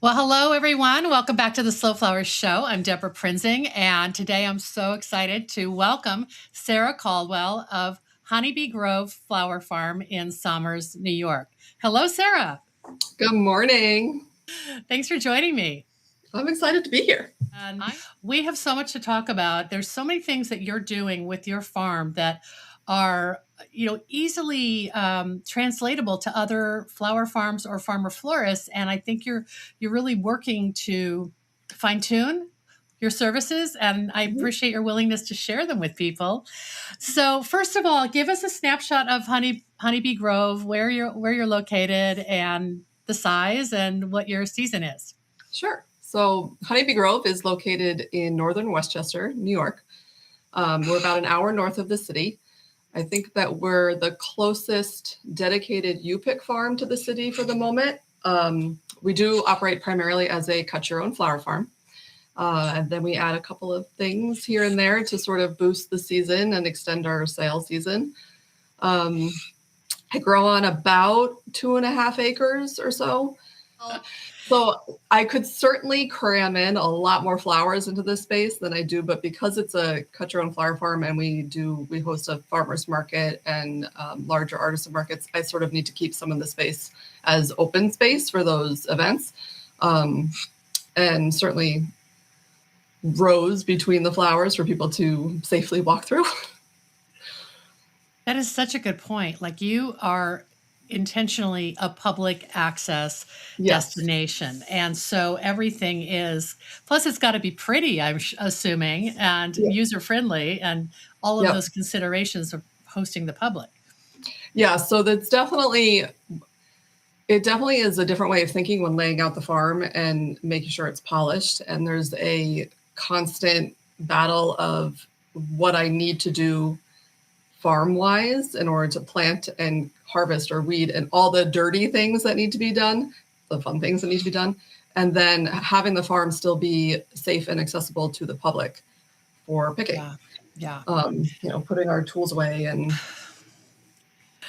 Well, hello, everyone. Welcome back to the Slow Flowers Show. I'm Deborah Prinzing, and today I'm so excited to welcome Sarah Coldwell of Honeybee Grove Flower Farm in Somers, New York. Hello, Sarah. Good morning. Thanks for joining me. I'm excited to be here. And we have so much to talk about. There's so many things that you're doing with your farm that are, easily translatable to other flower farms or farmer florists. And I think you're really working to fine tune your services, and I appreciate your willingness to share them with people. So, first of all, give us a snapshot of Honeybee Grove, where you're located, and the size, and what your season is. Sure. So Honeybee Grove is located in northern Westchester, New York. We're about an hour north of the city. I think that we're the closest dedicated U-pick farm to the city for the moment. We do operate primarily as a cut-your-own flower farm. And then we add a couple of things here and there to sort of boost the season and extend our sales season. I grow on about 2.5 acres or so. So I could certainly cram in a lot more flowers into this space than I do, but because it's a cut-your-own flower farm and we host a farmer's market and larger artisan markets, I sort of need to keep some of the space as open space for those events, and certainly rows between the flowers for people to safely walk through. That is such a good point. Like, you are intentionally a public access destination. And so everything is, plus it's got to be pretty, I'm assuming, and user friendly, and all of those considerations of hosting the public. Yeah, so it definitely is a different way of thinking when laying out the farm and making sure it's polished. And there's a constant battle of what I need to do farm-wise in order to plant and harvest or weed and all the dirty things that need to be done, the fun things that need to be done, and then having the farm still be safe and accessible to the public for picking. Putting our tools away. And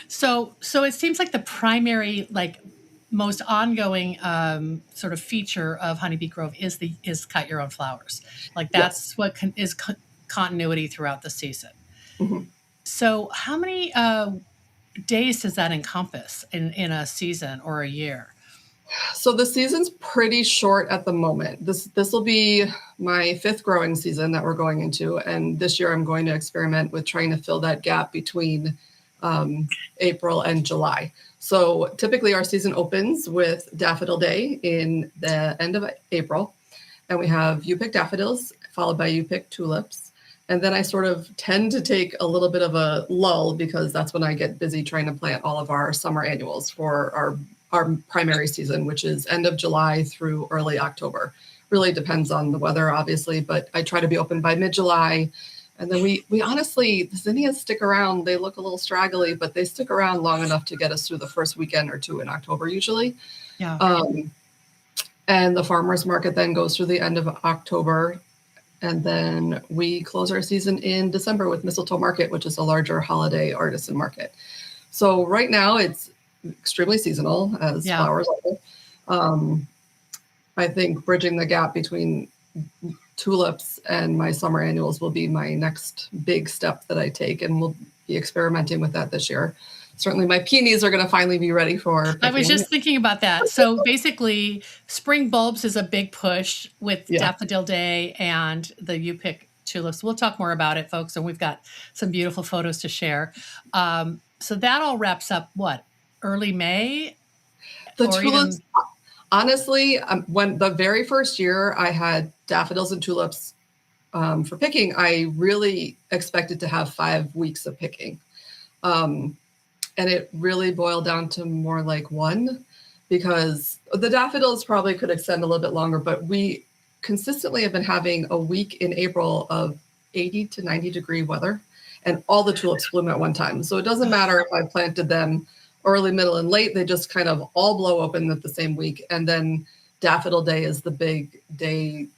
so it seems like the primary, most ongoing sort of feature of Honeybee Grove is cut your own flowers. Like, that's what is continuity throughout the season. Mm-hmm. So how many days does that encompass in a season or a year? So the season's pretty short at the moment. This will be my 5th growing season that we're going into. And this year I'm going to experiment with trying to fill that gap between April and July. So typically our season opens with Daffodil Day in the end of April. And we have U-pick daffodils followed by U-pick tulips. And then I sort of tend to take a little bit of a lull because that's when I get busy trying to plant all of our summer annuals for our primary season, which is end of July through early October. Really depends on the weather, obviously, but I try to be open by mid-July. And then we honestly, the zinnias stick around. They look a little straggly, but they stick around long enough to get us through the first weekend or two in October usually. Yeah. And the farmer's market then goes through the end of October. And then we close our season in December with Mistletoe Market, which is a larger holiday artisan market. So right now it's extremely seasonal as flowers are. I think bridging the gap between tulips and my summer annuals will be my next big step that I take, and we'll be experimenting with that this year. Certainly my peonies are going to finally be ready for picking. I was just thinking about that. So basically, spring bulbs is a big push with Daffodil Day and the U-pick tulips. We'll talk more about it, folks, and we've got some beautiful photos to share. So that all wraps up, early May? The tulips, honestly, when the very first year I had daffodils and tulips for picking, I really expected to have 5 weeks of picking. And it really boiled down to more like 1, because the daffodils probably could extend a little bit longer, but we consistently have been having a week in April of 80 to 90 degree weather, and all the tulips bloom at one time. So it doesn't matter if I planted them early, middle, and late, they just kind of all blow open at the same week. And then Daffodil Day is the big day,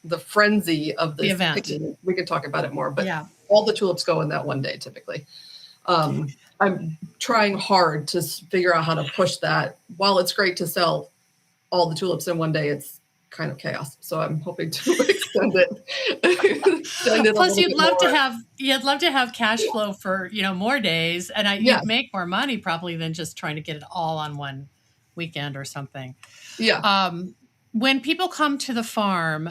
the frenzy of this event. Picking. We can talk about it more, but all the tulips go in that one day typically. I'm trying hard to figure out how to push that. While it's great to sell all the tulips in one day, it's kind of chaos. So I'm hoping to extend it, extend it a Plus, little bit more. you'd love to have cash flow for, more days, and you'd Yes. make more money probably than just trying to get it all on one weekend or something. Yeah. When people come to the farm,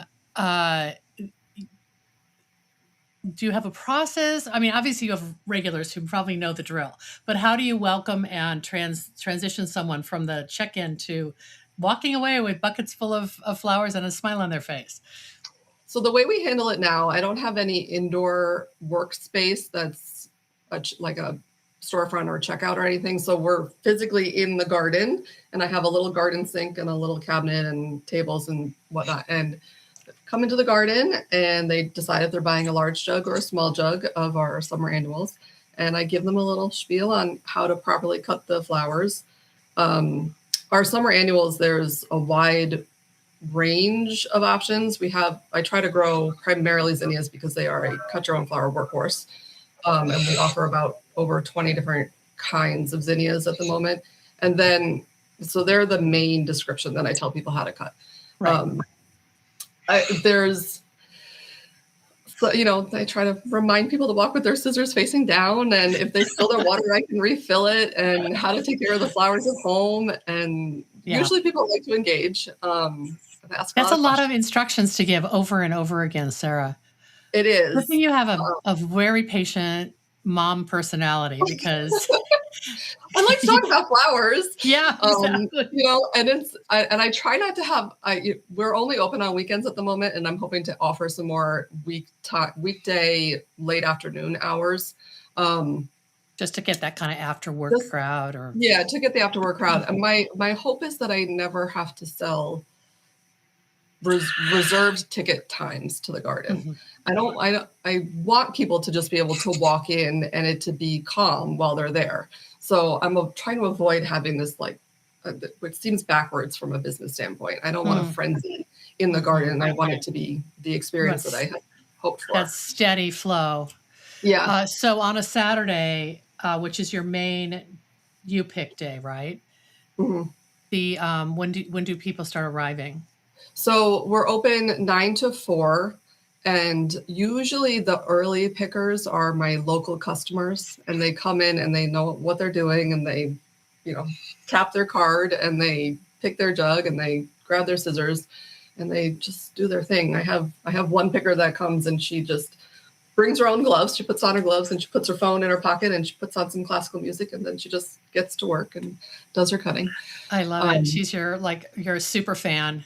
do you have a process? I mean, obviously you have regulars who probably know the drill, but how do you welcome and transition someone from the check-in to walking away with buckets full of flowers and a smile on their face? So the way we handle it now, I don't have any indoor workspace that's like a storefront or checkout or anything. So we're physically in the garden, and I have a little garden sink and a little cabinet and tables and whatnot. And come into the garden, and they decide if they're buying a large jug or a small jug of our summer annuals. And I give them a little spiel on how to properly cut the flowers. Our summer annuals, there's a wide range of options. I try to grow primarily zinnias because they are a cut your own flower workhorse. And we offer about over 20 different kinds of zinnias at the moment. And then, so they're the main description that I tell people how to cut. Right. I try to remind people to walk with their scissors facing down, and if they spill their water, I can refill it, and how to take care of the flowers at home. And usually people like to engage. That's a lot of instructions to give over and over again, Sarah. It is. I think you have a very patient mom personality, because I like to talk about flowers. Yeah, exactly. And I try not to have. We're only open on weekends at the moment, and I'm hoping to offer some more weekday late afternoon hours. Just to get that kind of after work crowd, to get the after work crowd. And my hope is that I never have to sell reserved ticket times to the garden. Mm-hmm. I want people to just be able to walk in and it to be calm while they're there. So I'm trying to avoid having this which seems backwards from a business standpoint. I don't want a frenzy in the garden. I want it to be the experience that I had hoped for. That steady flow. Yeah. So on a Saturday, which is your main pick day, right? Mm-hmm. The when do people start arriving? So we're open 9 to 4, and usually the early pickers are my local customers, and they come in and they know what they're doing, and they, tap their card and they pick their jug and they grab their scissors and they just do their thing. I have one picker that comes and she just brings her own gloves. She puts on her gloves and she puts her phone in her pocket and she puts on some classical music, and then she just gets to work and does her cutting. I love it. She's you're a super fan.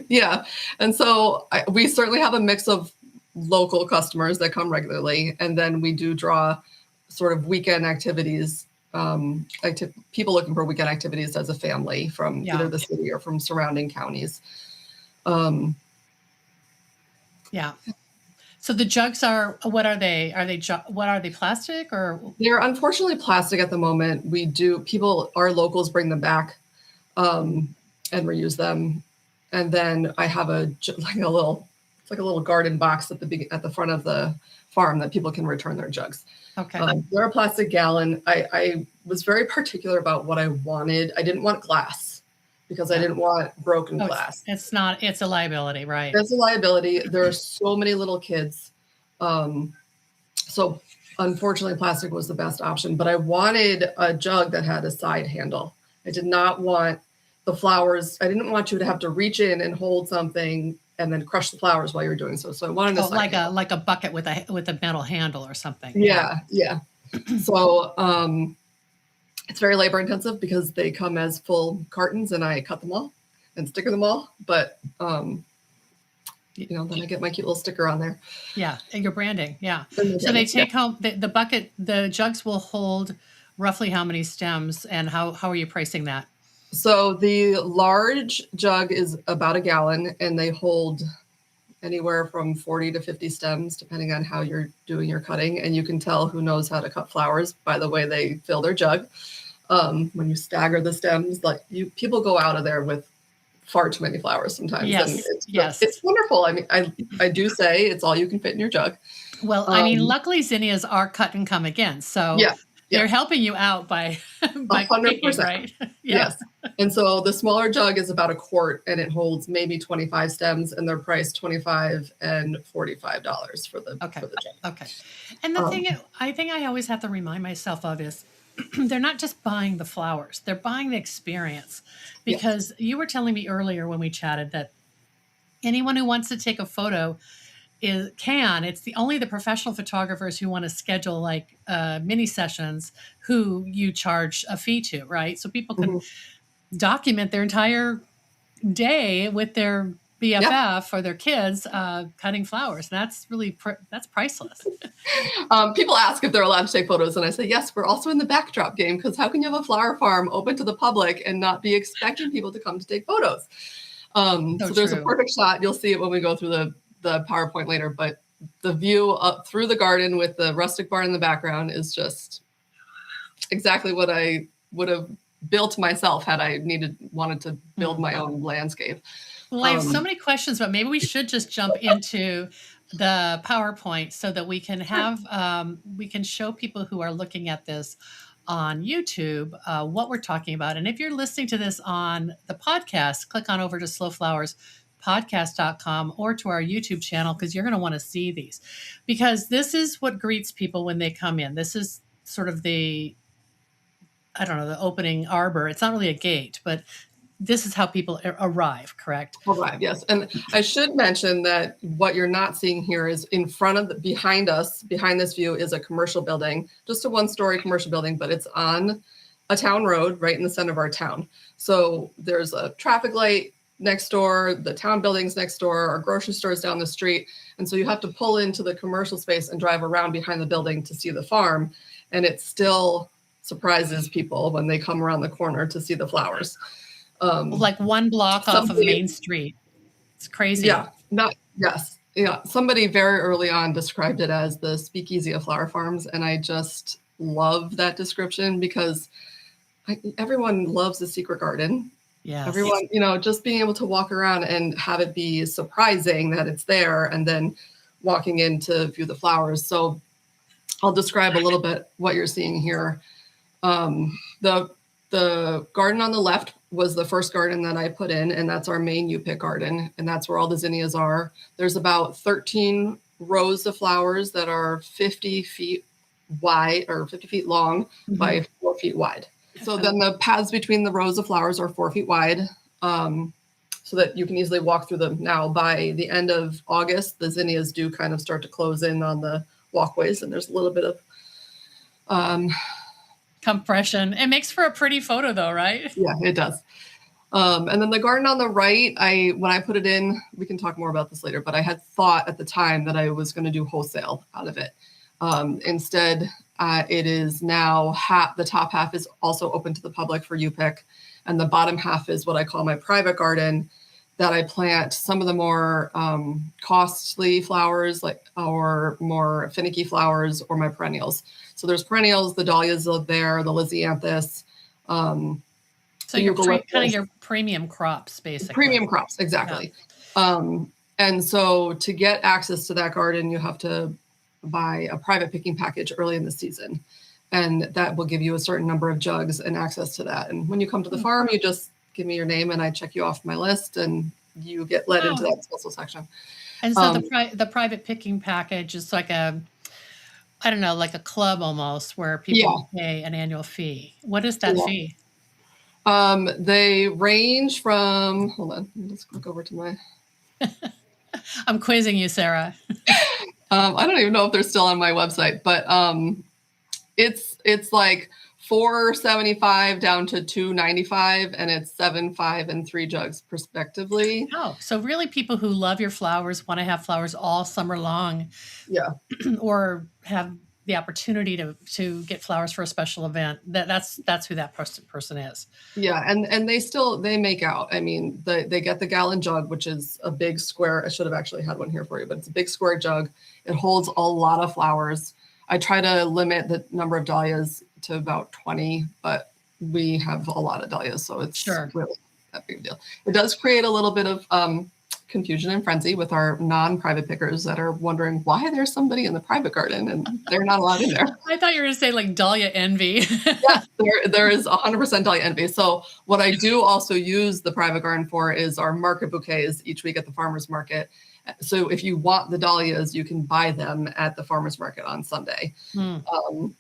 Yeah. And so we certainly have a mix of local customers that come regularly. And then we do draw sort of weekend activities, people looking for weekend activities as a family from either the city or from surrounding counties. Yeah. So the jugs what are they? What are they, plastic or? They're unfortunately plastic at the moment. Our locals bring them back and reuse them. And then I have a little garden box at the front of the farm that people can return their jugs. Okay. They're a plastic gallon. I was very particular about what I wanted. I didn't want glass because I didn't want broken glass. It's a liability, right? It's a liability. There are so many little kids. So unfortunately, plastic was the best option, but I wanted a jug that had a side handle. I did not want the flowers. I didn't want you to have to reach in and hold something and then crush the flowers while you're doing so. So I wanted like a bucket with a metal handle or something. Yeah. So it's very labor intensive because they come as full cartons and I cut them all and sticker them all. But then I get my cute little sticker on there. Yeah, and your branding. Yeah. So they take home the bucket. The jugs will hold roughly how many stems, and how are you pricing that? So the large jug is about a gallon, and they hold anywhere from 40 to 50 stems, depending on how you're doing your cutting. And you can tell who knows how to cut flowers by the way they fill their jug. When you stagger the stems, people go out of there with far too many flowers sometimes. Yes. And it's wonderful. I mean, I do say it's all you can fit in your jug. Well, luckily zinnias are cut and come again. So They're helping you out by by 100%. picking, right? Yeah. Yes. And so the smaller jug is about a quart and it holds maybe 25 stems, and they're priced $25 and $45 for the Okay. jug. Okay. And the thing I think I always have to remind myself of is they're not just buying the flowers, they're buying the experience. Because you were telling me earlier when we chatted that anyone who wants to take a photo can. It's only the professional photographers who want to schedule like mini sessions who you charge a fee to, right? So people can document their entire day with their BFF or their kids cutting flowers. And that's really that's priceless. People ask if they're allowed to take photos, and I say yes. We're also in the backdrop game, because how can you have a flower farm open to the public and not be expecting people to come to take photos? So there's a perfect shot. You'll see it when we go through the PowerPoint later, but the view up through the garden with the rustic barn in the background is just exactly what I would have built myself had I wanted to build my own landscape. Well, I have so many questions, but maybe we should just jump into the PowerPoint so that we can have we can show people who are looking at this on YouTube what we're talking about. And if you're listening to this on the podcast, click on over to slowflowerspodcast.com or to our YouTube channel, because you're going to want to see these, because this is what greets people when they come in. This is sort of the opening arbor. It's not really a gate, but this is how people arrive, correct? Arrive, yes. And I should mention that what you're not seeing here is behind us, behind this view, is a commercial building, just a one-story commercial building, but it's on a town road right in the center of our town. So there's a traffic light next door, the town buildings next door, our grocery stores down the street. And so you have to pull into the commercial space and drive around behind the building to see the farm. And it still surprises people when they come around the corner to see the flowers. Like one block off of Main Street. It's crazy. Yeah. Yes. Yeah. Somebody very early on described it as the speakeasy of flower farms. And I just love that description, because everyone loves a secret garden. Yeah. Everyone, just being able to walk around and have it be surprising that it's there, and then walking in to view the flowers. So I'll describe a little bit what you're seeing here. The garden on the left was the first garden that I put in, and that's our main U-pick garden, and that's where all the zinnias are. There's about 13 rows of flowers that are 50 feet wide, or 50 feet long by 4 feet wide. So then the paths between the rows of flowers are 4 feet wide, so that you can easily walk through them. Now, by the end of August, the zinnias do kind of start to close in on the walkways, and there's a little bit of compression. It makes for a pretty photo though, right? Yeah, it does. And then the garden on the right, when I put it in, we can talk more about this later, but I had thought at the time that I was going to do wholesale out of it. Instead, it is now the top half is also open to the public for U-pick, and the bottom half is what I call my private garden, that I plant some of the more costly flowers, or more finicky flowers, or my perennials. So there's perennials, the dahlias are there, the lisianthus. So your kind of your premium crops, basically. Premium crops, exactly. Yeah. And so to get access to that garden, you have to buy a private picking package early in the season. And that will give you a certain number of jugs and access to that. And when you come to the farm, you just give me your name and I check you off my list, and you get led into that special section. And so the private picking package is like like a club almost, where people pay an annual fee. What is that fee? They range from, hold on, let's click over to my. I'm quizzing you, Sarah. I don't even know if they're still on my website, but it's like $4.75 down to $2.95, and it's 7, 5, and 3 jugs respectively. Oh, so really people who love your flowers, want to have flowers all summer long. Yeah. Or have the opportunity to get flowers for a special event. That's who that person is. Yeah. And they make out. I mean, they get the gallon jug, which is a big square. I should have actually had one here for you, but it's a big square jug. It holds a lot of flowers. I try to limit the number of dahlias to about 20, but we have a lot of dahlias, so it's really that big deal. It does create a little bit of confusion and frenzy with our non-private pickers that are wondering why there's somebody in the private garden and they're not allowed in there. I thought you were going to say like dahlia envy. Yes, there is 100% dahlia envy. So what I do also use the private garden for is our market bouquets each week at the farmer's market. So if you want the dahlias, you can buy them at the farmer's market on Sunday. And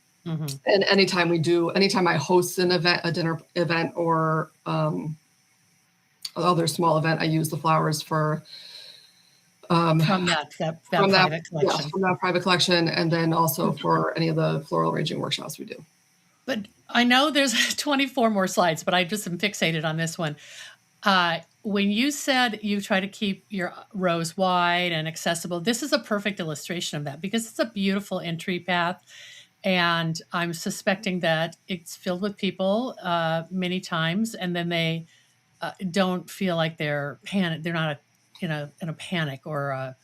anytime I host an event, a dinner event or other small event, I use the flowers for from that private collection. Yeah, from that private collection, and then also for any of the floral arranging workshops we do. But I know there's 24 more slides, but I just am fixated on this one. When you said you try to keep your rows wide and accessible, this is a perfect illustration of that because it's a beautiful entry path. And I'm suspecting that it's filled with people many times, and then they don't feel like they're panic. They're not in a panic or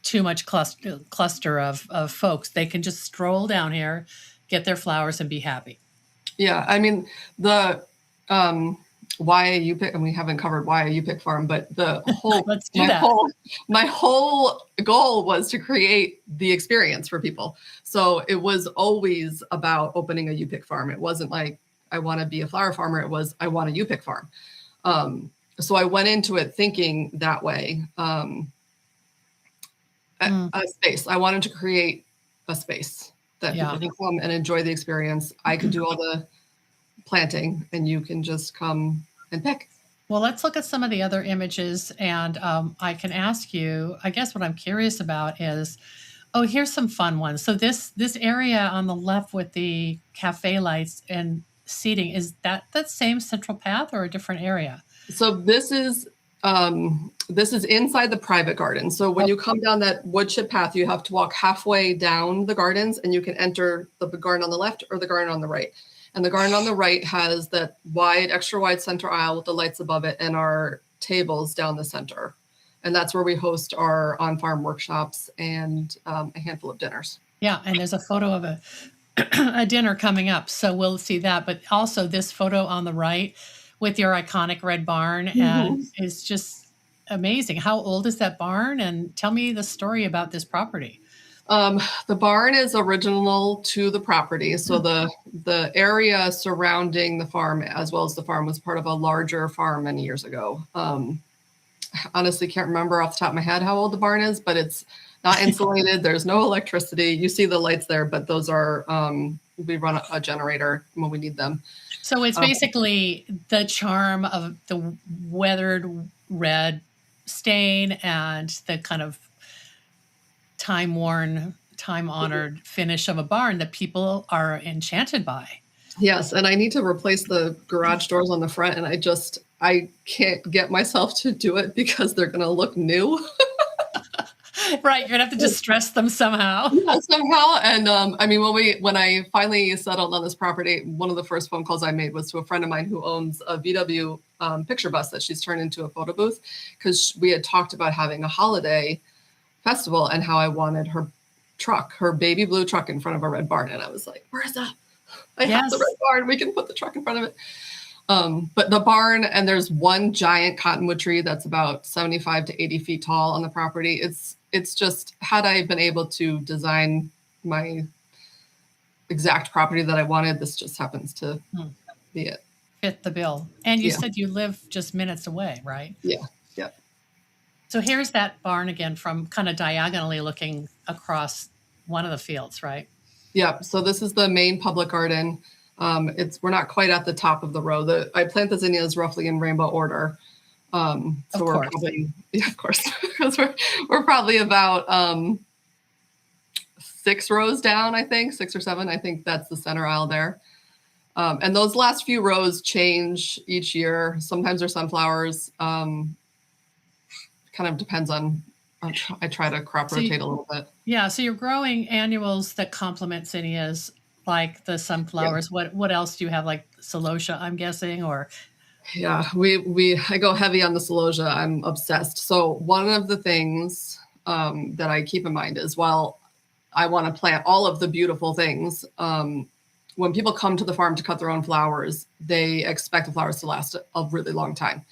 too much cluster of folks. They can just stroll down here, get their flowers, and be happy. Yeah, I mean the why you pick, and we haven't covered why you pick farm, but the whole my whole goal was to create the experience for people. So it was always about opening a you pick farm. It wasn't like I want to be a flower farmer. It was I want a you pick farm. So I went into it thinking that way. A space. I wanted to create a space that people can come and enjoy the experience. I could do all the planting and you can just come and pick. Well, let's look at some of the other images, and I can ask you, I guess what I'm curious about is, here's some fun ones. So this area on the left with the cafe lights and seating, is that same central path or a different area? So this is inside the private garden. So when you come down that wood chip path, you have to walk halfway down the gardens and you can enter the garden on the left or the garden on the right. And the garden on the right has that extra wide center aisle with the lights above it and our tables down the center. And that's where we host our on-farm workshops and a handful of dinners. Yeah, and there's a photo of a dinner coming up, so we'll see that. But also this photo on the right with your iconic red barn and is just amazing. How old is that barn? And tell me the story about this property. The barn is original to the property. So the area surrounding the farm as well as the farm was part of a larger farm many years ago. Honestly, can't remember off the top of my head how old the barn is, but it's not insulated. There's no electricity. You see the lights there, but those are, we run a generator when we need them. So it's basically the charm of the weathered red stain and the kind of time-worn, time-honored finish of a barn that people are enchanted by. Yes, and I need to replace the garage doors on the front, and I can't get myself to do it because they're going to look new. Right, you're going to have to distress them somehow. Yeah, somehow. And I mean, when I finally settled on this property, one of the first phone calls I made was to a friend of mine who owns a VW picture bus that she's turned into a photo booth, because we had talked about having a holiday festival and how I wanted her baby blue truck in front of a red barn. And I was like, where's that? I have the red barn. We can put the truck in front of it. But the barn, and there's one giant cottonwood tree that's about 75 to 80 feet tall on the property. It's just, had I been able to design my exact property that I wanted, this just happens to be it. Fit the bill. And you said you live just minutes away, right? Yeah. So here's that barn again from kind of diagonally looking across one of the fields, right? Yeah. So this is the main public garden. We're not quite at the top of the row. I plant the zinnias roughly in rainbow order. So we're probably, of course, because we're probably about 6 rows down, I think, 6 or 7. I think that's the center aisle there. And those last few rows change each year. Sometimes they're sunflowers. Kind of depends on, I try to crop rotate a little bit. Yeah, so you're growing annuals that complement zinnias, like the sunflowers. Yeah. What else do you have, like celosia, I'm guessing, or? Yeah, I go heavy on the celosia. I'm obsessed. So one of the things that I keep in mind is, while I want to plant all of the beautiful things, when people come to the farm to cut their own flowers, they expect the flowers to last a really long time.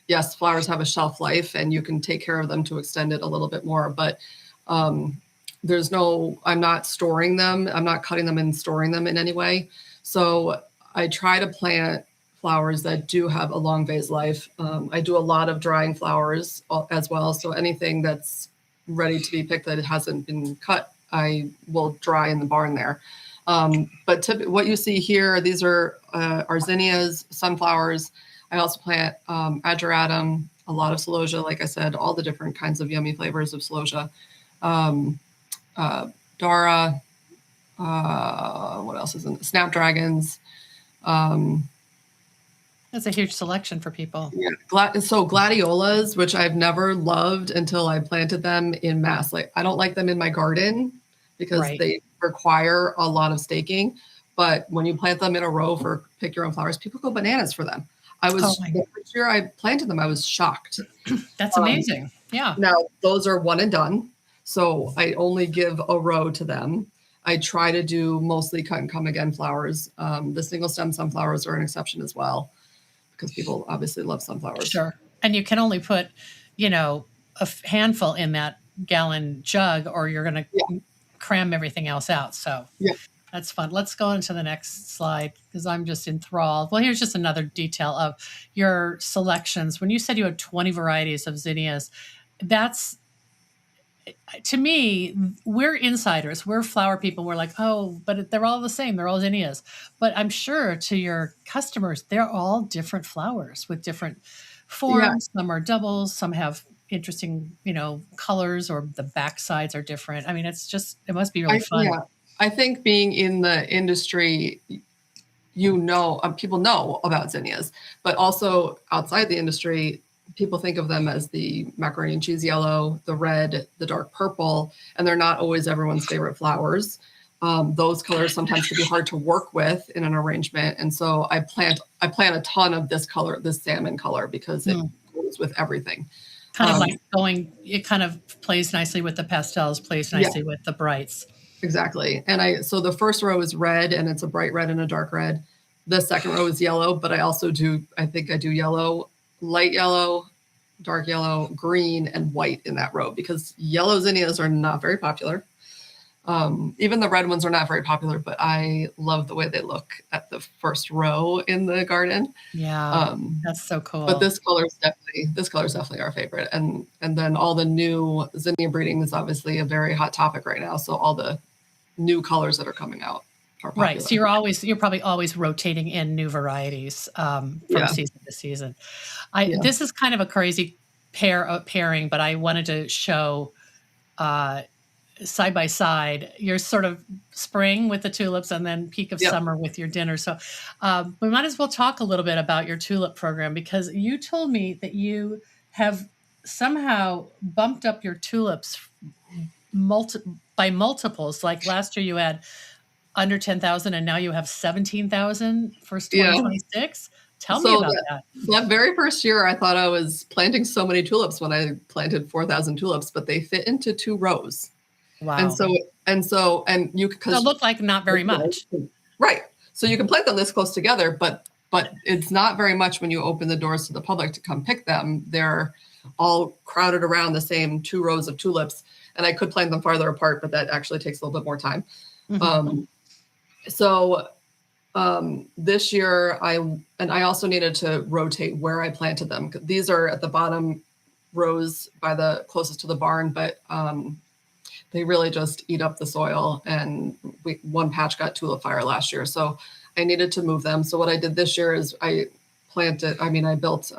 yes, flowers have a shelf life and you can take care of them to extend it a little bit more, but I'm not storing them. I'm not cutting them and storing them in any way. So I try to plant flowers that do have a long vase life. I do a lot of drying flowers as well. So anything that's ready to be picked that hasn't been cut, I will dry in the barn there. But what you see here, these are zinnias, sunflowers. I also plant ageratum, a lot of celosia, like I said, all the different kinds of yummy flavors of celosia. Dara, what else is in snapdragons? That's a huge selection for people. Yeah, so gladiolas, which I've never loved until I planted them in mass. Like I don't like them in my garden because they require a lot of staking. But when you plant them in a row for pick your own flowers, people go bananas for them. The first year I planted them, I was shocked. That's amazing. Yeah. Now those are one and done. So I only give a row to them. I try to do mostly cut and come again flowers. The single stem sunflowers are an exception as well, because people obviously love sunflowers. Sure. And you can only put, a handful in that gallon jug or you're going to cram everything else out. So that's fun. Let's go into the next slide because I'm just enthralled. Well, here's just another detail of your selections. When you said you had 20 varieties of zinnias, that's, to me, we're insiders. We're flower people. We're like, oh, but they're all the same. They're all zinnias. But I'm sure to your customers, they're all different flowers with different forms. Some are doubles. Some have interesting, colors, or the back sides are different. I mean, it must be really fun. Yeah. I think being in the industry, people know about zinnias, but also outside the industry, people think of them as the macaroni and cheese yellow, the red, the dark purple, and they're not always everyone's favorite flowers. Those colors sometimes can be hard to work with in an arrangement. And so I plant a ton of this color, this salmon color, because it goes with everything. It kind of plays nicely with the pastels, plays nicely with the brights. Exactly. And so the first row is red, and it's a bright red and a dark red. The second row is yellow, but I do yellow, light yellow, dark yellow, green, and white in that row, because yellow zinnias are not very popular. Even the red ones are not very popular, but I love the way they look at the first row in the garden. Yeah, that's so cool. But this color is definitely our favorite. And then all the new zinnia breeding is obviously a very hot topic right now. So all the new colors that are coming out are popular. Right. So you're probably always rotating in new varieties from season to season. This is kind of a crazy pairing, but I wanted to show side by side your sort of spring with the tulips and then peak of summer with your dinner. So we might as well talk a little bit about your tulip program, because you told me that you have somehow bumped up your tulips by multiples. Like last year you had under 10,000 and now you have 17,000 for 2026. Tell me about that. That very first year, I thought I was planting so many tulips when I planted 4,000 tulips, but they fit into 2 rows. Wow. And you could look like not very much. Right. So you can plant them this close together, but it's not very much when you open the doors to the public to come pick them. They're all crowded around the same 2 rows of tulips. And I could plant them farther apart, but that actually takes a little bit more time. Mm-hmm. This year I also needed to rotate where I planted them. These are at the bottom rows by the closest to the barn, but they really just eat up the soil, and one patch got tulip fire last year. So I needed to move them. So what I did this year is I built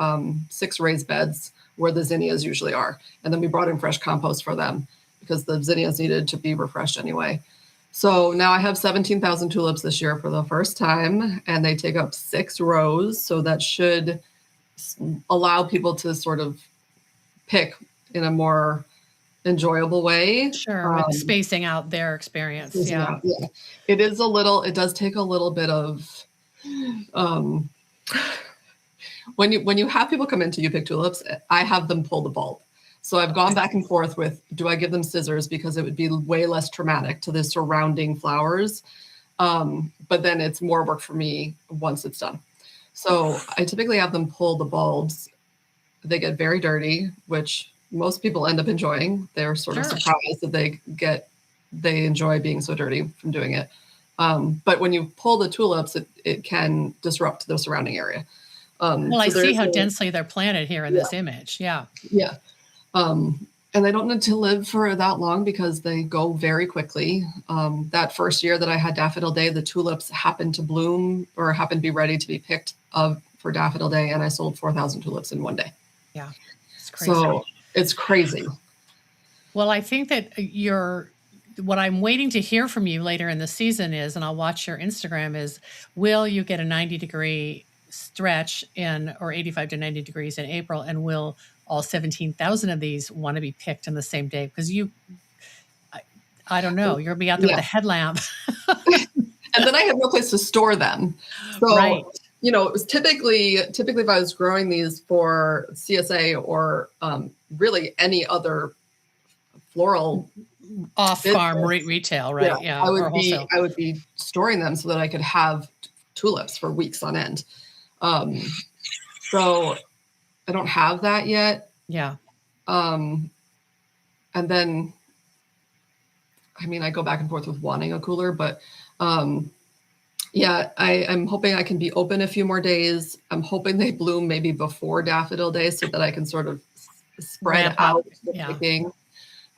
6 raised beds where the zinnias usually are. And then we brought in fresh compost for them because the zinnias needed to be refreshed anyway. So now I have 17,000 tulips this year for the first time, and they take up 6 rows. So that should allow people to sort of pick in a more enjoyable way. Sure, with spacing out their experience. Yeah. It does take a little bit of, when you have people come in to you pick tulips, I have them pull the bulb. So I've gone back and forth with, do I give them scissors because it would be way less traumatic to the surrounding flowers? But then it's more work for me once it's done. So I typically have them pull the bulbs They get very dirty, which most people end up enjoying. They're sort of Sure. surprised that they enjoy being so dirty from doing it. But when you pull the tulips, it can disrupt the surrounding area. Well, I see how densely they're planted here in this image. Yeah. Yeah. And they don't need to live for that long because they go very quickly. That first year that I had Daffodil Day, the tulips happened to bloom or happened to be ready to be picked up for Daffodil Day, and I sold 4,000 tulips in one day. Yeah. It's crazy. So it's crazy. Well, I think that what I'm waiting to hear from you later in the season is, and I'll watch your Instagram, is will you get a 90-degree stretch or 85 to 90 degrees in April, and will all 17,000 of these want to be picked in the same day? Because I don't know, you're gonna be out there with a headlamp. And then I have no place to store them. So, right. It was typically if I was growing these for CSA or really any other floral off-farm retail, right? Yeah, I would be storing them so that I could have tulips for weeks on end. So I don't have that yet. Yeah. And then, I go back and forth with wanting a cooler, but I'm hoping I can be open a few more days. I'm hoping they bloom maybe before Daffodil Day so that I can sort of spread out the picking.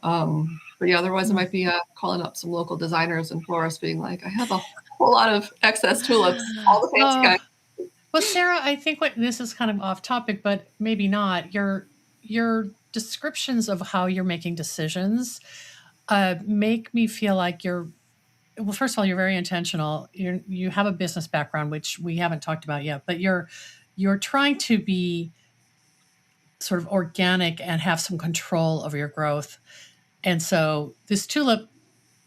But yeah, otherwise I might be calling up some local designers and florists being like, I have a whole lot of excess tulips, all the fancy kinds. Well, Sarah, I think this is kind of off topic, but maybe not. Your descriptions of how you're making decisions make me feel like well, first of all, you're very intentional. You have a business background, which we haven't talked about yet, but you're trying to be sort of organic and have some control over your growth. And so this tulip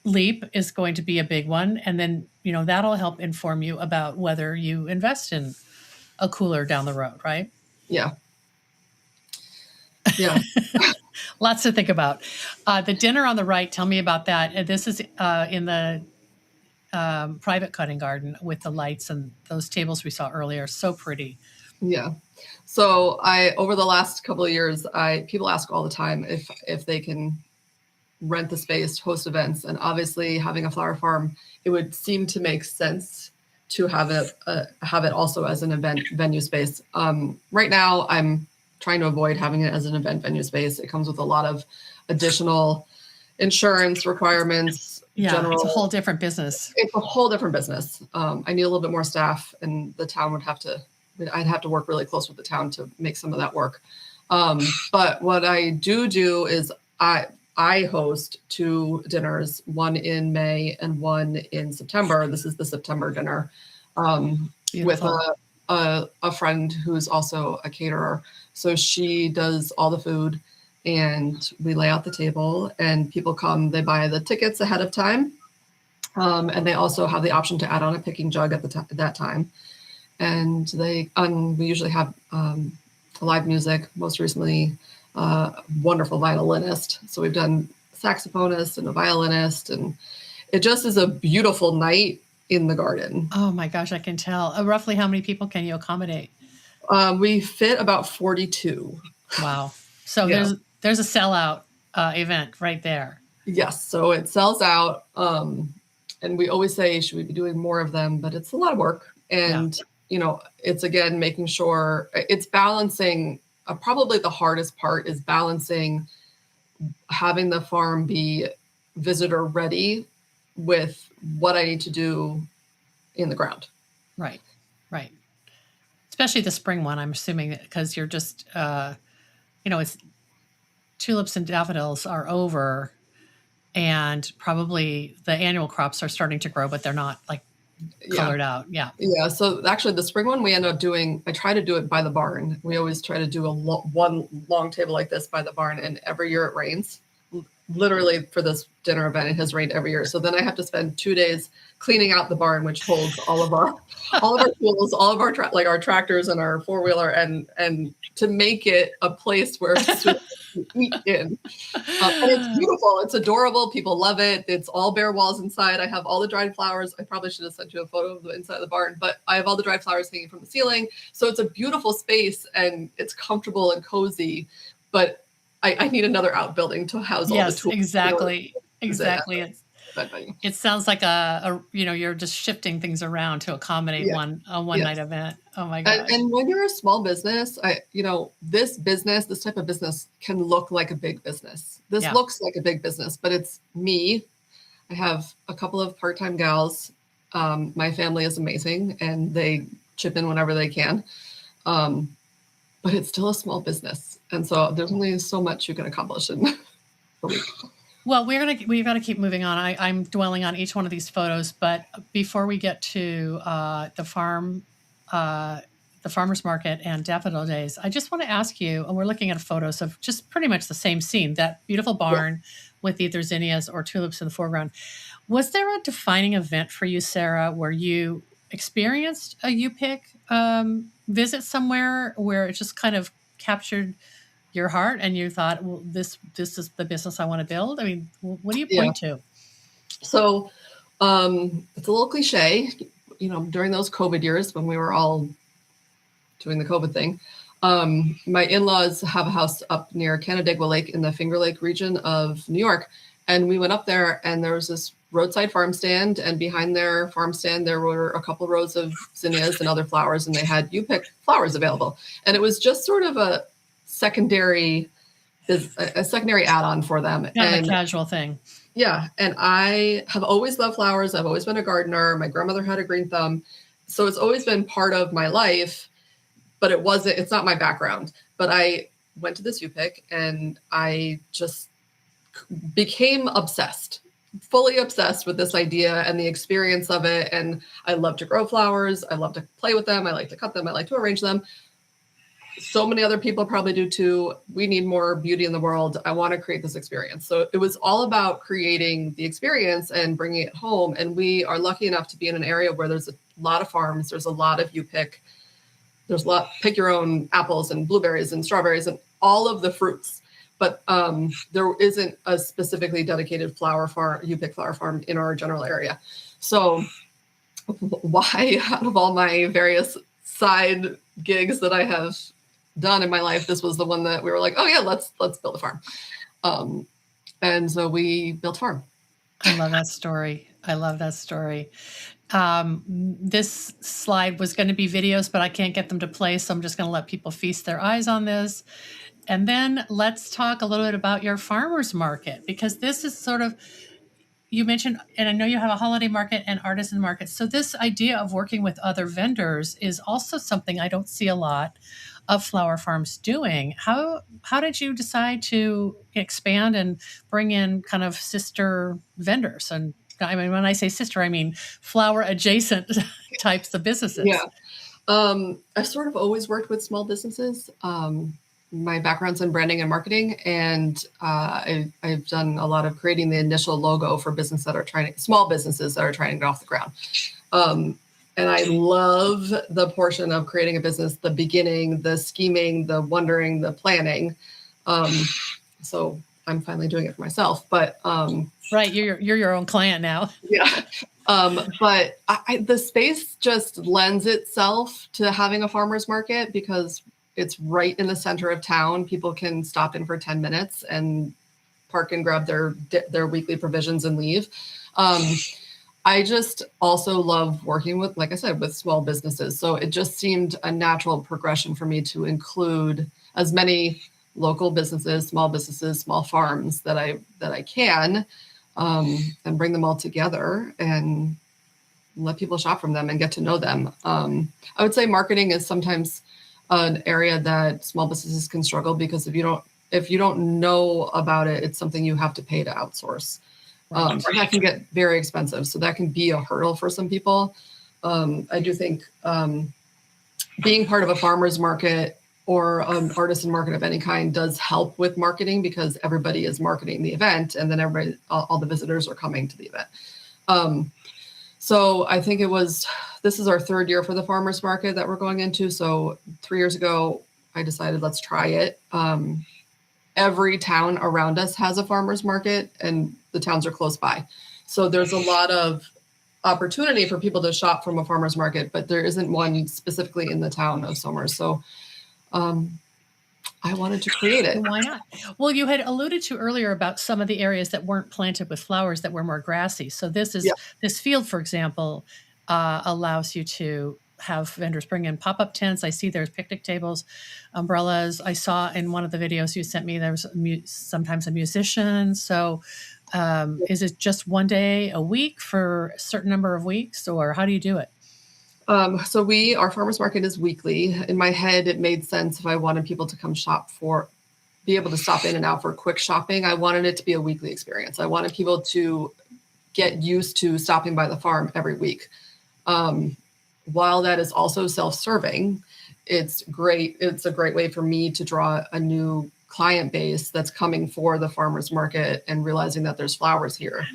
leap is going to be a big one. And then, that'll help inform you about whether you invest in a cooler down the road, right? Yeah. Yeah. Lots to think about. The dinner on the right, tell me about that. This is in the private cutting garden with the lights and those tables we saw earlier. So pretty. Yeah. So over the last couple of years, people ask all the time if they can rent the space, host events, and obviously having a flower farm, it would seem to make sense to have it also as an event venue space. Right now, I'm trying to avoid having it as an event venue space. It comes with a lot of additional insurance requirements. Yeah, it's a whole different business. It's a whole different business. I need a little bit more staff, and the town I'd have to work really close with the town to make some of that work. But what I do is I host 2 dinners, one in May and one in September. This is the September dinner with a friend who's also a caterer. So she does all the food and we lay out the table and people come, they buy the tickets ahead of time. And they also have the option to add on a picking jug at that time. And we usually have live music, most recently wonderful violinist. So we've done saxophonist and a violinist, and it just is a beautiful night in the garden. Oh my gosh, I can tell. Roughly how many people can you accommodate? We fit about 42. Wow. So there's a sellout event right there. Yes. So it sells out. And we always say, should we be doing more of them? But it's a lot of work. And, it's again, making sure it's balancing. Probably the hardest part is balancing having the farm be visitor ready with what I need to do in the ground. Right. Especially the spring one, I'm assuming, because you're just, it's tulips and daffodils are over and probably the annual crops are starting to grow, but they're not colored out. Yeah. Yeah. So actually the spring one we end up doing, I try to do it by the barn. We always try to do one long table like this by the barn, and every year it rains. literally for this dinner event, it has rained every year. So then I have to spend 2 days cleaning out the barn, which holds all of our tools, all of our like our tractors and our 4-wheeler, and to make it a place where to eat in. And it's beautiful. It's adorable. People love it. It's all bare walls inside. I have all the dried flowers. I probably should have sent you a photo of the inside of the barn, but I have all the dried flowers hanging from the ceiling. So it's a beautiful space and it's comfortable and cozy, but I need another outbuilding to house all the tools. Exactly. Exactly. It sounds like you're just shifting things around to accommodate one night event. Oh my gosh. And when you're a small business, this type of business can look like a big business. This looks like a big business, but it's me. I have a couple of part-time gals. My family is amazing and they chip in whenever they can. But it's still a small business. And so there's only so much you can accomplish in a week. Well, we've got to keep moving on. I'm dwelling on each one of these photos, but before we get to the farmers market and Daffodil Days, I just want to ask you, and we're looking at photos of just pretty much the same scene, that beautiful barn with either zinnias or tulips in the foreground. Was there a defining event for you, Sarah, where you experienced a U-pick visit somewhere where it just kind of captured your heart and you thought, well, this is the business I want to build? I mean, what do you point to? So it's a little cliche, during those COVID years when we were all doing the COVID thing, my in-laws have a house up near Canandaigua Lake in the Finger Lake region of New York. And we went up there and there was this roadside farm stand, and behind their farm stand, there were a couple rows of zinnias and other flowers, and they had U-pick flowers available. And it was just sort of a secondary add-on for them. Kind of a casual thing. Yeah. And I have always loved flowers. I've always been a gardener. My grandmother had a green thumb. So it's always been part of my life, but it's not my background. But I went to this U-pick and I just became fully obsessed with this idea and the experience of it. And I love to grow flowers. I love to play with them. I like to cut them. I like to arrange them. So many other people probably do too. We need more beauty in the world. I want to create this experience. So it was all about creating the experience and bringing it home. And we are lucky enough to be in an area where there's a lot of farms. There's a lot of U-pick. There's pick your own apples and blueberries and strawberries and all of the fruits. But there isn't a specifically dedicated U-pick flower farm in our general area. So why, out of all my various side gigs that I have done in my life, this was the one that we were like, oh yeah, let's build a farm. And so we built a farm. I love that story. This slide was going to be videos, but I can't get them to play. So I'm just going to let people feast their eyes on this. And then let's talk a little bit about your farmers market, because this is sort of, you mentioned, and I know you have a holiday market and artisan market. So this idea of working with other vendors is also something I don't see a lot of flower farms doing. How did you decide to expand and bring in kind of sister vendors? And I mean, when I say sister, I mean flower adjacent types of businesses. Yeah. I've sort of always worked with small businesses. My background's in branding and marketing, and I've done a lot of creating the initial logo for small businesses that are trying to get off the ground. And I love the portion of creating a business, the beginning, the scheming, the wondering, the planning. So I'm finally doing it for myself, but right, you're your own client now. Yeah. But the space just lends itself to having a farmer's market because it's right in the center of town. People can stop in for 10 minutes and park and grab their weekly provisions and leave. I just also love working with, like I said, with small businesses. So it just seemed a natural progression for me to include as many local businesses, small farms that I can, and bring them all together and let people shop from them and get to know them. I would say marketing is sometimes an area that small businesses can struggle because if you don't know about it, it's something you have to pay to outsource. And that can get very expensive. So that can be a hurdle for some people. I do think being part of a farmer's market or an artisan market of any kind does help with marketing, because everybody is marketing the event, and then all the visitors are coming to the event. So I think this is our third year for the farmers market that we're going into. So 3 years ago, I decided let's try it. Every town around us has a farmers market, and the towns are close by. So there's a lot of opportunity for people to shop from a farmers market, but there isn't one specifically in the town of Somers. So I wanted to create it. Why not? Well, you had alluded to earlier about some of the areas that weren't planted with flowers, that were more grassy. So this field, for example, allows you to have vendors bring in pop-up tents. I see there's picnic tables, umbrellas. I saw in one of the videos you sent me, there's sometimes a musician. So is it just one day a week for a certain number of weeks, or how do you do it? So our farmers market is weekly. In my head, it made sense if I wanted people to come be able to stop in and out for quick shopping. I wanted it to be a weekly experience. I wanted people to get used to stopping by the farm every week. While that is also self-serving, it's great. It's a great way for me to draw a new client base that's coming for the farmers market and realizing that there's flowers here.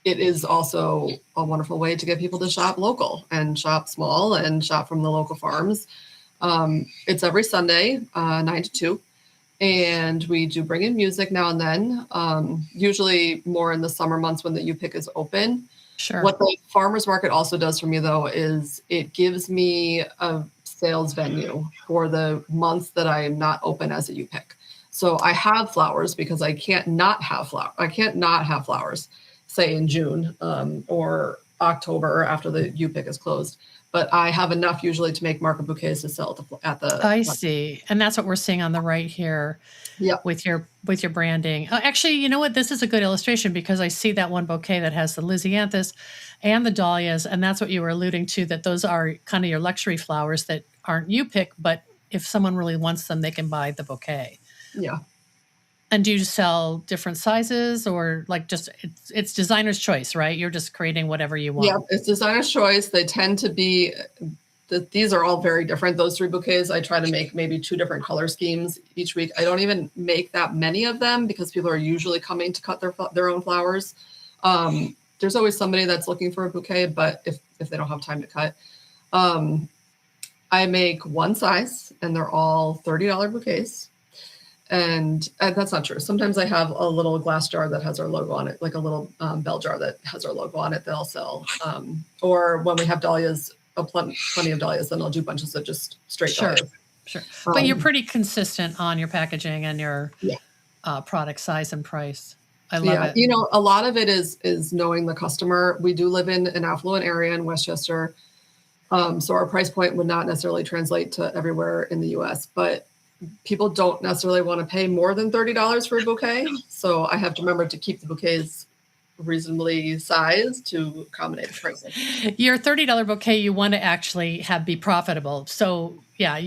It is also a wonderful way to get people to shop local and shop small and shop from the local farms. It's every Sunday, 9 to 2. And we do bring in music now and then, usually more in the summer months when the U-Pick is open. Sure. What the farmers market also does for me, though, is it gives me a sales venue for the months that I am not open as a U-Pick. So I have flowers because I can't not have flowers, say in June or October after the U-Pick is closed. But I have enough usually to make market bouquets to sell at the. I see, and that's what we're seeing on the right here. Yeah. With your branding. Actually, you know what? This is a good illustration, because I see that one bouquet that has the Lysianthus and the dahlias, and that's what you were alluding to, that those are kind of your luxury flowers that aren't U-Pick, but if someone really wants them, they can buy the bouquet. Yeah. And do you sell different sizes, or like just it's designer's choice, right? You're just creating whatever you want. Yeah, it's designer's choice. They tend to be, these are all very different. Those 3 bouquets, I try to make maybe 2 different color schemes each week. I don't even make that many of them because people are usually coming to cut their own flowers. There's always somebody that's looking for a bouquet, but if they don't have time to cut, I make one size, and they're all $30 bouquets. And that's not true. Sometimes I have a little glass jar that has our logo on it, like a little bell jar that has our logo on it that I'll sell. Or when we have dahlias, plenty of dahlias, then I'll do bunches of just straight dahlias. Sure. But you're pretty consistent on your packaging and your product size and price. I love it. You know, a lot of it is knowing the customer. We do live in an affluent area in Westchester. So our price point would not necessarily translate to everywhere in the US, but people don't necessarily want to pay more than $30 for a bouquet. So I have to remember to keep the bouquets reasonably sized to accommodate the pricing. Your $30 bouquet, you want to actually be profitable. So yeah,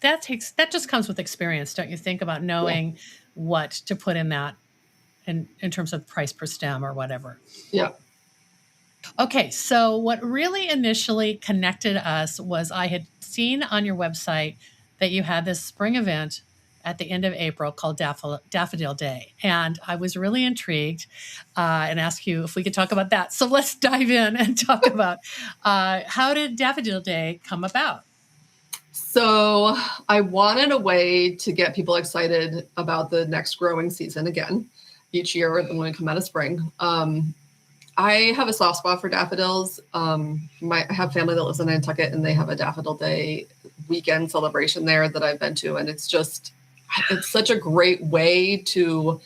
that just comes with experience, don't you think, about knowing what to put in that in terms of price per stem or whatever. Yeah. Okay, so what really initially connected us was I had seen on your website that you had this spring event at the end of April called Daffodil Day. And I was really intrigued and asked you if we could talk about that. So let's dive in and talk about how did Daffodil Day come about? So I wanted a way to get people excited about the next growing season again, each year when we come out of spring. I have a soft spot for daffodils. I have family that lives in Nantucket, and they have a Daffodil Day weekend celebration there that I've been to. And it's such a great way to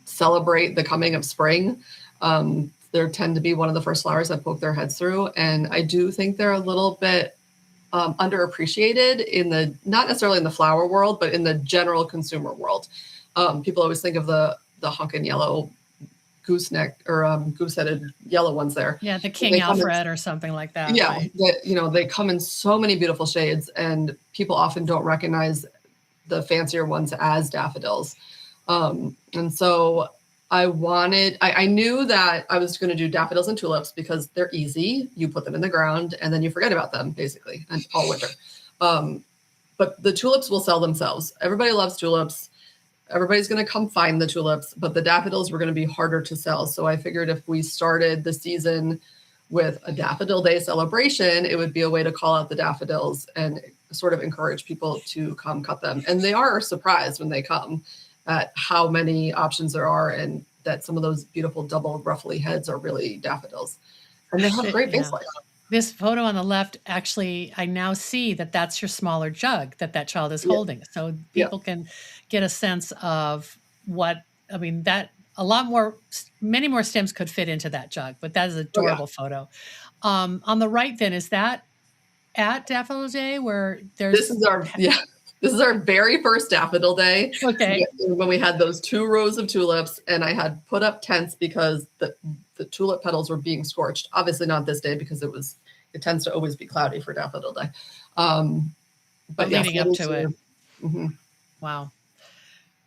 celebrate the coming of spring. They tend to be one of the first flowers that poke their heads through. And I do think they're a little bit underappreciated not necessarily in the flower world, but in the general consumer world. People always think of the hunkin' yellow gooseneck or goose-headed yellow ones there. Yeah, the King Alfred or something like that. Yeah, right? They come in so many beautiful shades, and people often don't recognize the fancier ones as daffodils. And so I knew that I was going to do daffodils and tulips because they're easy. You put them in the ground and then you forget about them basically and all winter. But the tulips will sell themselves. Everybody loves tulips. Everybody's going to come find the tulips, but the daffodils were going to be harder to sell. So I figured if we started the season with a Daffodil Day celebration, it would be a way to call out the daffodils and sort of encourage people to come cut them. And they are surprised when they come at how many options there are, and that some of those beautiful double ruffly heads are really daffodils. And they have great face lights. This photo on the left, actually, I now see that that's your smaller jug that child is holding. So people can get a sense of what, I mean, that many more stems could fit into that jug, but that is an adorable photo. On the right then, is that at Daffodil Day where there's... This is our very first Daffodil Day. Okay. When we had those 2 rows of tulips, and I had put up tents because the tulip petals were being scorched. Obviously not this day because it tends to always be cloudy for Daffodil Day. But leading up to it. Mm-hmm. Wow.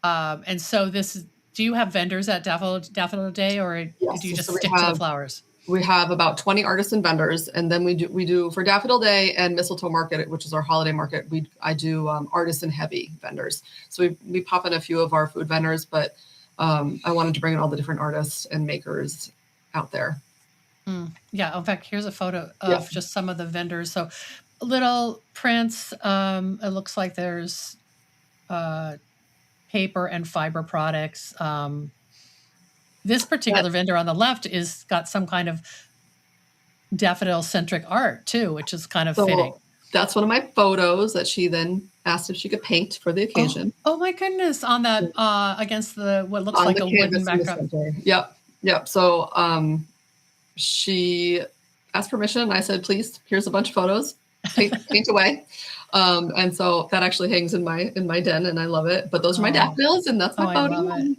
And so do you have vendors at Daffodil Day, or do you just stick to the flowers? We have about 20 artisan vendors, and then we do for Daffodil Day and Mistletoe Market, which is our holiday market. I do artisan heavy vendors. So we pop in a few of our food vendors, but I wanted to bring in all the different artists and makers out there. Yeah. In fact, here's a photo of just some of the vendors. So little prints. It looks like there's paper and fiber products. This particular vendor on the left is got some kind of daffodil-centric art too, which is kind of fitting. That's one of my photos that she then asked if she could paint for the occasion. Oh my goodness! On that against what looks like a wooden backdrop. Yep. So she asked permission, and I said, "Please, here's a bunch of photos. Paint away." And so that actually hangs in my den, and I love it. But those are my daffodils, and that's my photo. I love it.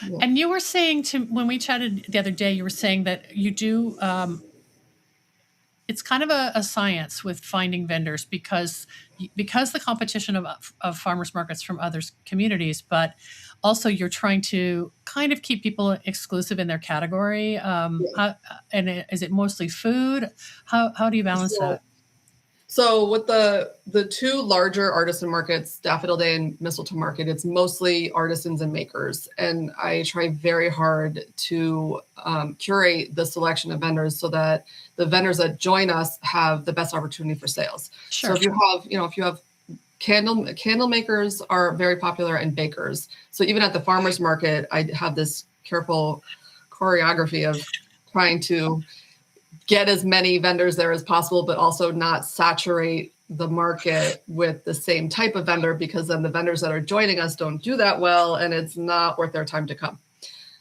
Yeah. And you were saying when we chatted the other day, you were saying that you do. It's kind of a science with finding vendors because the competition of farmers markets from other communities, but also you're trying to kind of keep people exclusive in their category. And is it mostly food? How do you balance that? So with the 2 larger artisan markets, Daffodil Day and Mistletoe Market, it's mostly artisans and makers. And I try very hard to curate the selection of vendors so that the vendors that join us have the best opportunity for sales. Sure. So if you have candle makers are very popular, and bakers. So even at the farmers market, I have this careful choreography of trying to get as many vendors there as possible, but also not saturate the market with the same type of vendor, because then the vendors that are joining us don't do that well, and it's not worth their time to come.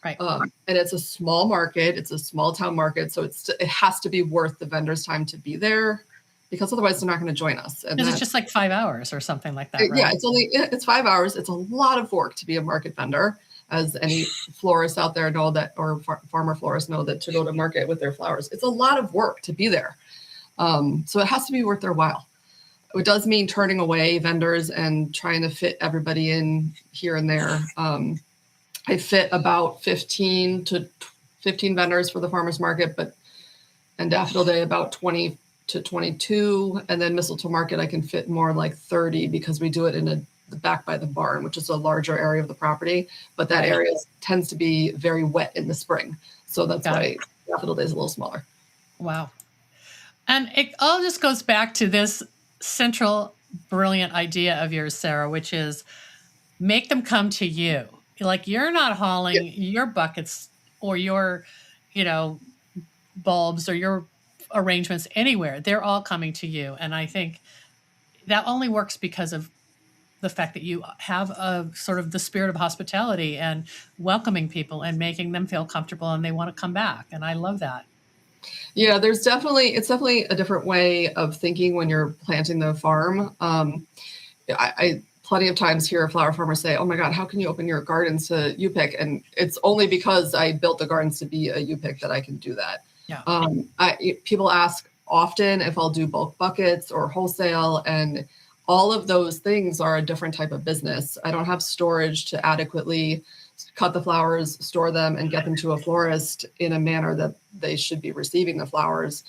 Right. And it's a small market. It's a small town market. So it has to be worth the vendor's time to be there, because otherwise they're not going to join us. And it's just like 5 hours or something like that, right? Yeah, it's 5 hours. It's a lot of work to be a market vendor, as any florists out there know that, or farmer florists know that, to go to market with their flowers, it's a lot of work to be there. So it has to be worth their while. It does mean turning away vendors and trying to fit everybody in here and there. I fit about 15 vendors for the farmers market, and Daffodil Day about 20 to 22. And then Mistletoe Market, I can fit more like 30, because we do it in the back by the barn, which is a larger area of the property, but that area tends to be very wet in the spring. So that's why Daffodil Day is a little smaller. Wow. And it all just goes back to this central brilliant idea of yours, Sarah, which is make them come to you. Like, you're not hauling your buckets or your, bulbs or your arrangements anywhere. They're all coming to you. And I think that only works because of the fact that you have a sort of the spirit of hospitality and welcoming people and making them feel comfortable and they want to come back. And I love that. Yeah, it's definitely a different way of thinking when you're planting the farm. I plenty of times hear flower farmers say, "Oh my God, how can you open your gardens to U-pick?" And it's only because I built the gardens to be a U-pick that I can do that. Yeah. People ask often if I'll do bulk buckets or wholesale, and all of those things are a different type of business. I don't have storage to adequately cut the flowers, store them, and get them to a florist in a manner that they should be receiving the flowers.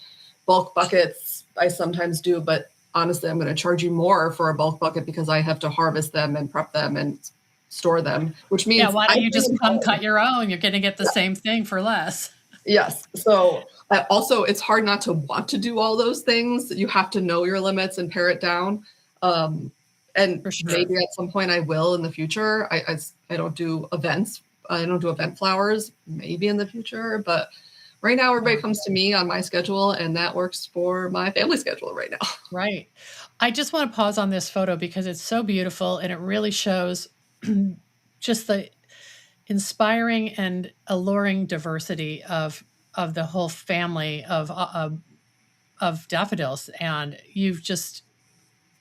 Bulk buckets, I sometimes do, but honestly, I'm going to charge you more for a bulk bucket because I have to harvest them and prep them and store them, which Yeah, means why I don't you bring just them come home. cut your own? You're going to get the Yeah. same thing for less. Yes. So also, it's hard not to want to do all those things. You have to know your limits and pare it down. And For sure. maybe at some point I will in the future. I don't do events. I don't do event flowers. Maybe in the future, but right now everybody Yeah. comes to me on my schedule, and that works for my family schedule right now. Right. I just want to pause on this photo because it's so beautiful and it really shows just the inspiring and alluring diversity of the whole family of daffodils. And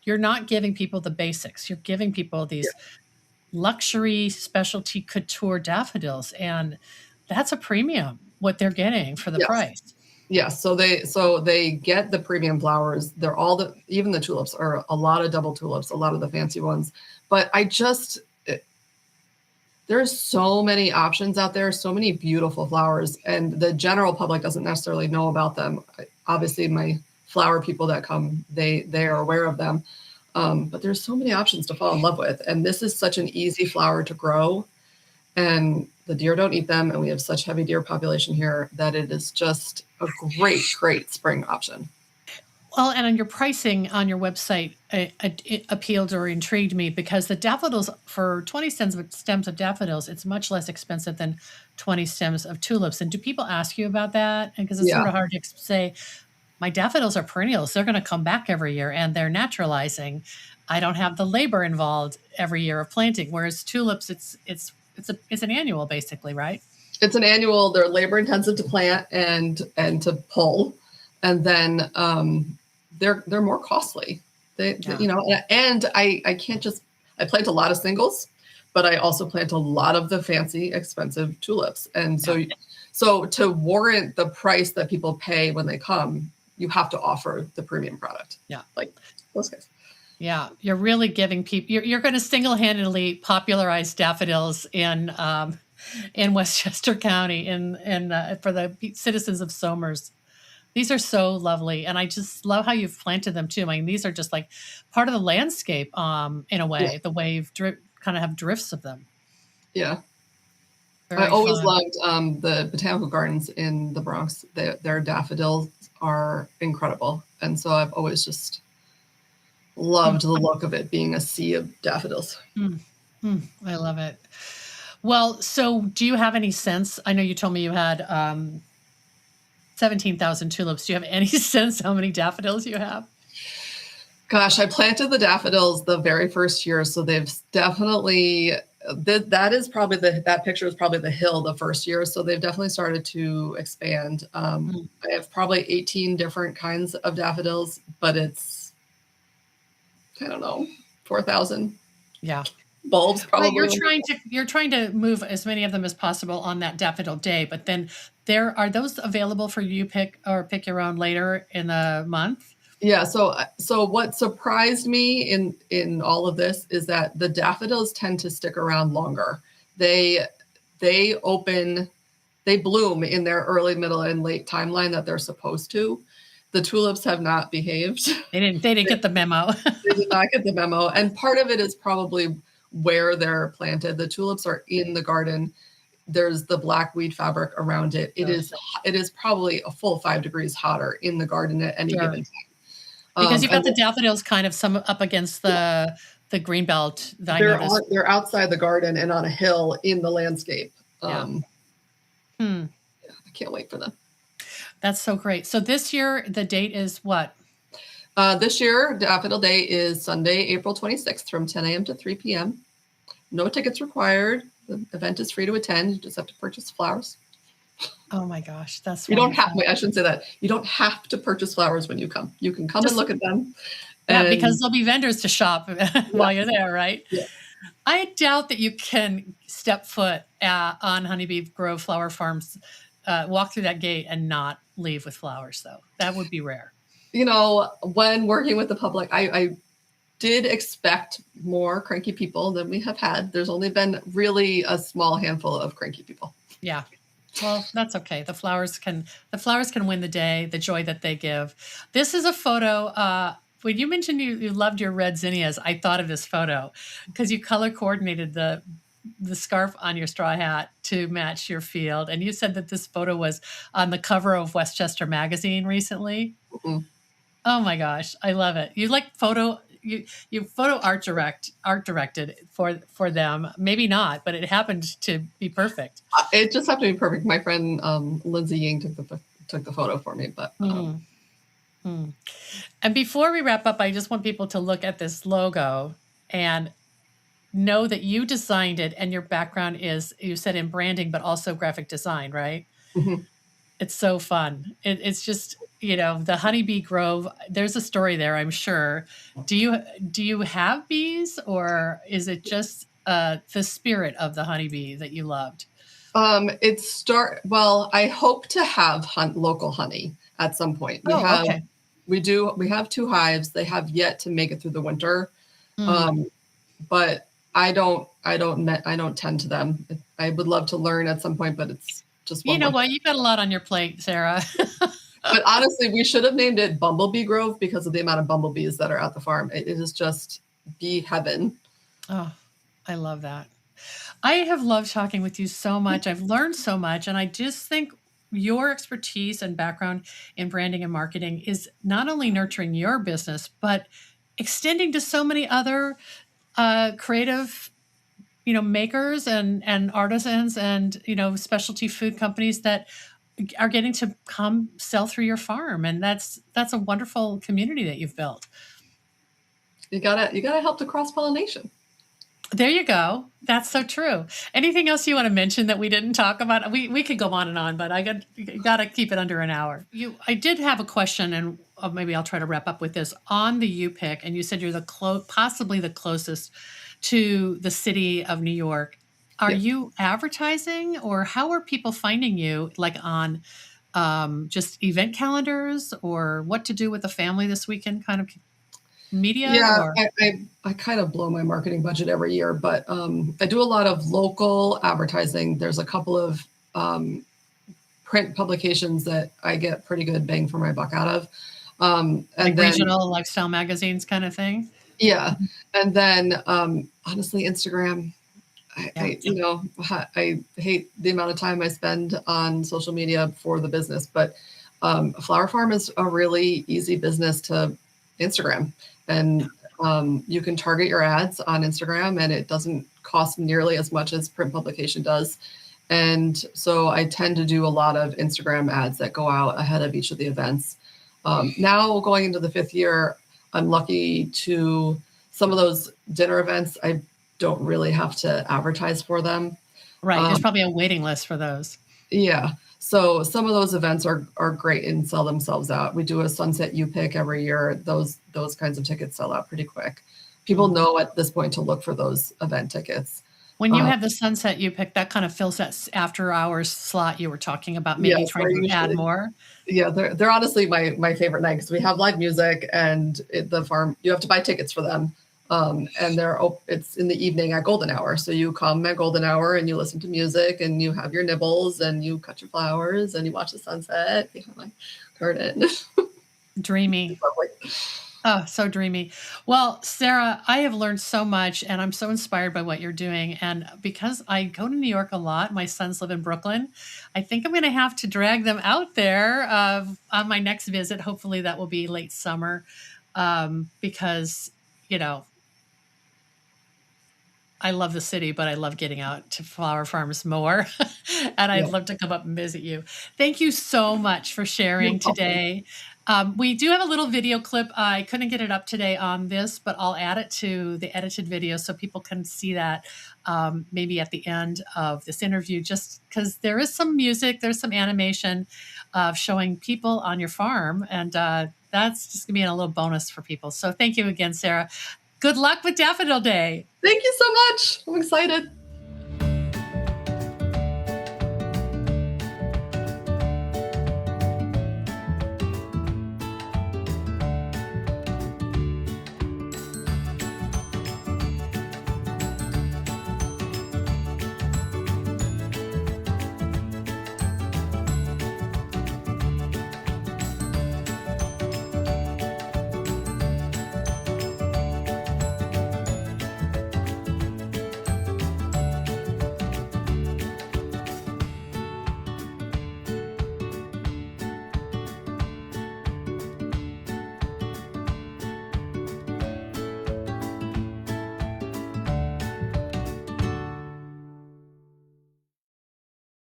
you're not giving people the basics. You're giving people Yeah. these luxury specialty couture daffodils, and that's a premium what they're getting for the Yes. price. Yes, so they get the premium flowers. They're all even the tulips are a lot of double tulips, a lot of the fancy ones. But there's so many options out there, so many beautiful flowers, and the general public doesn't necessarily know about them. Obviously, my flower people that come, they are aware of them. But there's so many options to fall in love with, and this is such an easy flower to grow, and the deer don't eat them, and we have such heavy deer population here that it is just a great spring option. Well, and on your pricing on your website, it appealed or intrigued me because the daffodils for 20 stems of daffodils, it's much less expensive than 20 stems of tulips. And do people ask you about that? And because it's Yeah, sort of hard to say, my daffodils are perennials; they're going to come back every year, and they're naturalizing. I don't have the labor involved every year of planting. Whereas tulips, it's an annual basically, right? it's an annual. They're labor intensive to plant and to pull, and then they're more costly. Yeah, And I can't just I plant a lot of singles, but I also plant a lot of the fancy expensive tulips, and yeah, so to warrant the price that people pay when they come, you have to offer the premium product, yeah. like those guys. Yeah, you're really giving people. You're going to single-handedly popularize daffodils in Westchester County, for the citizens of Somers. These are so lovely, and I just love how you've planted them too. I mean, these are just like part of the landscape, in a Yeah, way. The way you've kind of have drifts of them. yeah. I Very always fun. loved the botanical gardens in the Bronx. Their daffodils are incredible, and so I've always just Mm, loved the look of it being a sea of daffodils. mm, I love it. Well, so do you have any sense? I know you told me you had 17,000 tulips. Do you have any sense how many daffodils you have? Gosh, I planted the daffodils the very first year, so they've definitely that is probably that picture is probably the hill the first year, so they've definitely started to expand. Mm, I have probably 18 different kinds of daffodils, but it's I don't know 4,000 yeah. bulbs Well, probably. you're trying to move as many of them as possible on that daffodil day, but then there are those available for you pick your own later in the month. Yeah, so what surprised me in all of this is that the daffodils tend to stick around longer. They they open they bloom in their early, middle, and late timeline that they're supposed to. The tulips have not behaved. They didn't get the memo. They did not get the memo, and part of it is probably where they're planted. The tulips are in the garden. There's the black weed fabric around it. Sure. It is probably a full 5 degrees hotter in the garden at any Sure. given time. Because you've got And the daffodils kind of some up against the green belt that I noticed. they're outside the garden and on a hill in the landscape. Yeah. Um, Hmm. I can't wait for them. That's so great. So this year the date is what? This year, Daffodil Day is Sunday, April 26th from 10 a.m. to 3 p.m. No tickets required. The event is free to attend. You just have to purchase flowers. Oh my gosh, that's You don't have, wonderful. wait, I shouldn't say that. You don't have to purchase flowers when you come. You can come and Just look at them. yeah, And because there'll be vendors to shop yeah, while you're there, right? yeah. I doubt that you can step foot on Honeybee Grove Flower Farms, walk through that gate and not leave with flowers, though. That would be rare. When working with the public, I did expect more cranky people than we have had. There's only been really a small handful of cranky people. Yeah. Well, that's okay. The flowers can win the day, the joy that they give. This is a photo when you mentioned you loved your red zinnias, I thought of this photo because you color coordinated the scarf on your straw hat to match your field. And you said that this photo was on the cover of Westchester Magazine recently. Mhm. Oh my gosh, I love it. You like you photo art directed for them. Maybe not, but it happened to be perfect. It just happened to be perfect. My friend Lindsay Ying took the photo for me, but Mm, mm. And before we wrap up, I just want people to look at this logo and know that you designed it and your background is, you said, in branding, but also graphic design, right? mhm. It's so fun. It's just, the Honeybee Grove, there's a story there, I'm sure. Do you have bees, or is it just the spirit of the honeybee that you loved? Well, I hope to have local honey at some point. Oh, okay. We have two hives. They have yet to make it through the winter. Mm. Um, but I don't tend to them. I would love to learn at some point, but it's just You one know more thing. what? You've got a lot on your plate, Sarah. But honestly, we should have named it Bumblebee Grove because of the amount of bumblebees that are at the farm. It is just bee heaven. Oh, I love that. I have loved talking with you so much. I've learned so much, and I just think your expertise and background in branding and marketing is not only nurturing your business, but extending to so many other creative, makers and artisans and specialty food companies that are getting to come sell through your farm, and that's a wonderful community that you've built. You gotta help the cross pollination. There you go. That's so true. Anything else you want to mention that we didn't talk about? We could go on and on, but got to keep it under an hour. I did have a question, and maybe I'll try to wrap up with this on the U pick. And you said you're possibly the closest to the city of New York. Are Yeah. you advertising, or how are people finding you? Like on just event calendars, or what to do with the family this weekend, kind of media, Yeah, or I kind of blow my marketing budget every year, but I do a lot of local advertising. There's a couple of print publications that I get pretty good bang for my buck out of. like And then, regional lifestyle magazines, kind of thing? yeah, and then honestly, Instagram. Yeah. I hate the amount of time I spend on social media for the business, but a flower farm is a really easy business to Instagram. And you can target your ads on Instagram, and it doesn't cost nearly as much as print publication does. And so I tend to do a lot of Instagram ads that go out ahead of each of the events. Now going into the fifth year, I'm lucky to some of those dinner events. I don't really have to advertise for them. Right. There's Um, probably a waiting list for those. yeah. So some of those events are great and sell themselves out. We do a Sunset U Pick every year. Those kinds of tickets sell out pretty quick. People Mm. know at this point to look for those event tickets. When you Uh, have the sunset you pick, that kind of fills that after hours slot you were talking about, maybe yes, trying to add more. they're honestly my favorite night because we have live music and the farm. You have to buy tickets for them, and it's in the evening at golden hour. So you come at golden hour and you listen to music and you have your nibbles and you cut your flowers and you watch the sunset behind my garden. Dreamy. Lovely. Oh, so dreamy. Well, Sarah, I have learned so much and I'm so inspired by what you're doing. And because I go to New York a lot, my sons live in Brooklyn. I think I'm going to have to drag them out there on my next visit. Hopefully, that will be late summer because, you know, I love the city, but I love getting out to flower farms more. And I'd Yeah, love to come up and visit you. Thank you so much for no sharing problem. today. We do have a little video clip. I couldn't get it up today on this, but I'll add it to the edited video so people can see that maybe at the end of this interview, just because there is some music, there's some animation showing people on your farm. And that's just going to be a little bonus for people. So thank you again, Sarah. Good luck with Daffodil Day. Thank you so much. I'm excited.